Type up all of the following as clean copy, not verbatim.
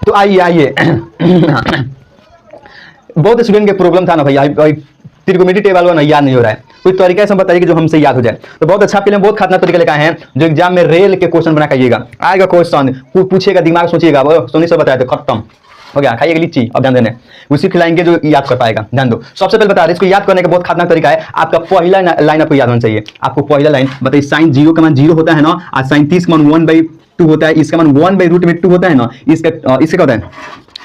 तो आइए आइए बहुत स्टूडेंट के प्रॉब्लम था ना भैया, त्रिकोणमिति टेबल वाला याद नहीं हो रहा है, कोई तरीका ऐसा बताइए कि जो हमसे याद हो जाए। तो बहुत अच्छा फिल्म, बहुत खतरनाक तरीका लेकर आए हैं जो एग्जाम में रेल के क्वेश्चन बना खाइएगा। आएगा क्वेश्चन, पूछेगा, दिमाग सोचिएगा, सोनी से बताया तो खत्म हो गया। खाइएगा लीची, अब ध्यान देने, उसी खिलाएंगे जो याद कर पाएगा। ध्यान दो, सबसे पहले बता रहे इसको याद करने का बहुत खतरनाक तरीका है। आपका पहला लाइन आपको याद होना चाहिए। आपको पहला लाइन बताइए, साइन 0 का मान 0 होता है ना, और साइन 30 का मान 1/2 होता है, इसका मान 1/√2 होता है ना, इसका क्या होता है,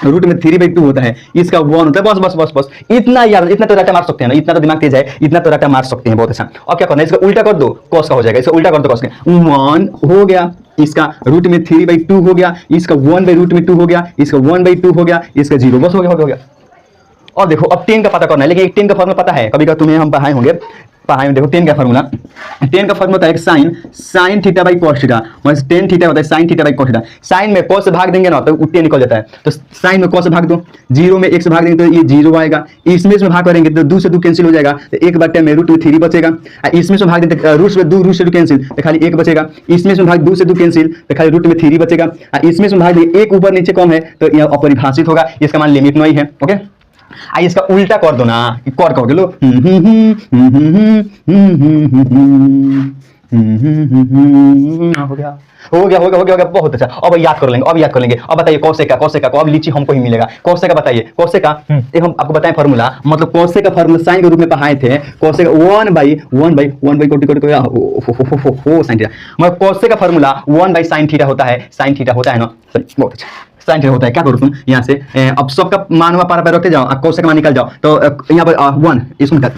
रूट में 3/2 होता है, इसका 1 होता है। बस बस बस बस इतना याद, इतना तो रट्टा मार सकते हैं ना, इतना तो दिमाग तेज है, इतना तो रट्टा मार सकते हैं। बहुत अच्छा। अब क्या करना है, इसका उल्टा कर दो, कॉस का हो जाएगा। इसका उल्टा कर दो, कॉस का 1 हो गया, इसका रूट में 3/2 हो गया, इसका 1/√2 हो गया, इसका 1/2 हो गया, इसका 0, बस हो गया हो गया। और देखो अब 10 का पता करना है, लेकिन 10 का फॉर्मूला पता है, कभी कभी तुम्हें हम पढ़ाए होंगे। देखो 10 का फॉर्मूला, 10 का फॉर्मूला होता है sine theta by cos theta, मतलब 10 थीटा होता है sine theta by cos theta. Sine में कॉस से भाग देंगे ना तो 10 निकल जाता है, तो साइन में कॉस से भाग दो, 0 में 1 से भाग देंगे तो ये 0 आएगा, इसमें भाग करेंगे तो 2 से 2 कैंसिल हो जाएगा, तो 1/2 में रूट में 3 बचेगा, इसमें से भाग देंगे रूट से 2 कैंसिल तो खाली 1 बचेगा, इसमें से भाग 2 से 2 कैंसिल तो खाली रूट में 3 बचेगा, इसमें से भाग देंगे 1 ऊपर नीचे कम है तो यह अपरिभाषित होगा, इसका मान लिमिट नहीं है। ओके, आइए इसका उल्टा कर दो ना, कर करोगे लो, हो गया हो गया हो गया हो गया, बहुत अच्छा। अब याद कर लेंगे, अब याद कर लेंगे। अब बताइए कोसेका, कोसेका को अब लीची हमको ही मिलेगा। कोसेका बताइए, कोसेका एक हम आपको बताएं फॉर्मूला, मतलब कोसेका फॉर्मूला साइन के रूप में पढ़ाए थे। कोसेका 1/1 कोटि साइन थीटा, मतलब कोसेका फॉर्मूला 1/sin थीटा होता है, साइन थीटा होता है ना, बहुत अच्छा। साइन थीटा होता है, क्या करो तुम यहाँ से, अब सबका मान हुआ पारा पर रखते जाओ, कोसेक मान निकल जाओ, तो यहाँ पर 1 इसको निकाल,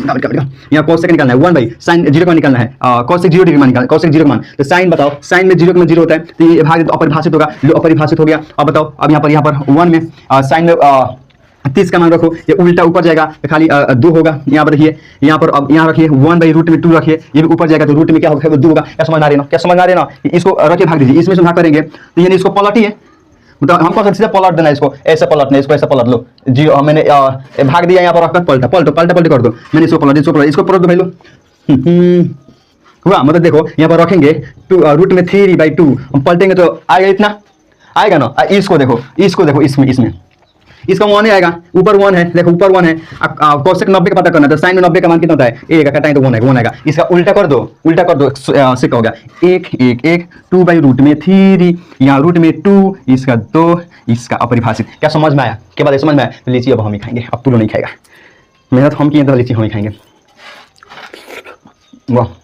यहाँ कोसेक निकालना है, 1/sin 0 का निकालना है, कोसेक 0 डिग्री मान निकालना, कोसेक 0 का मान, तो साइन बताओ, साइन में 0 का मान 0 होता है, तो ये भाग अपरिभाषित होगा, अपरिभाषित हो गया। अब बताओ, अब यहाँ पर 1 में साइन में 30 का मान रखो, ये उल्टा ऊपर जाएगा तो खाली 2 होगा। यहाँ पर रखिए, यहाँ पर अब यहाँ रखिए 1/√2 रखिए, ये भी ऊपर जाएगा तो रूट में क्या होगा, 2 होगा। क्या समझ आ रही है ना, क्या समझ आ रही है ना, इसको रखिए, भाग दीजिए, इसमें से भाग करेंगे तो ये इसको पलटिए, मतलब हमको सीधा पलट देना, इसको ऐसे पलटना, इसको ऐसे पलट लो। जी मैंने भाग दिया, यहाँ पर रखकर पलटा पलटा कर दो, मैंने इसको पलट इसको पलट दो भाई लो, हुआ। मतलब देखो यहाँ पर रखेंगे रूट में 3/2, हम पलटेंगे तो आएगा, इतना आएगा ना। इसको देखो, इसमें इसका 1 ही आएगा, ऊपर 1 है, देखो ऊपर 1 है। कोसेक 90 का पता करना है, तो साइन में 90 का मान कितना होता है, 1 कटाएं तो 1 आएगा। इसका उल्टा कर दो, सिक्का हो गया 1 2/√3, यहाँ रूट में 2, इसका 2, इसका अपरिभाषित। क्या समझ में आया, के बाद समझ में आया, तो लीची अब हम ही खाएंगे, अब तू नहीं खाएगा, मेहनत हम किए तो लीची हम ही खाएंगे। वाह।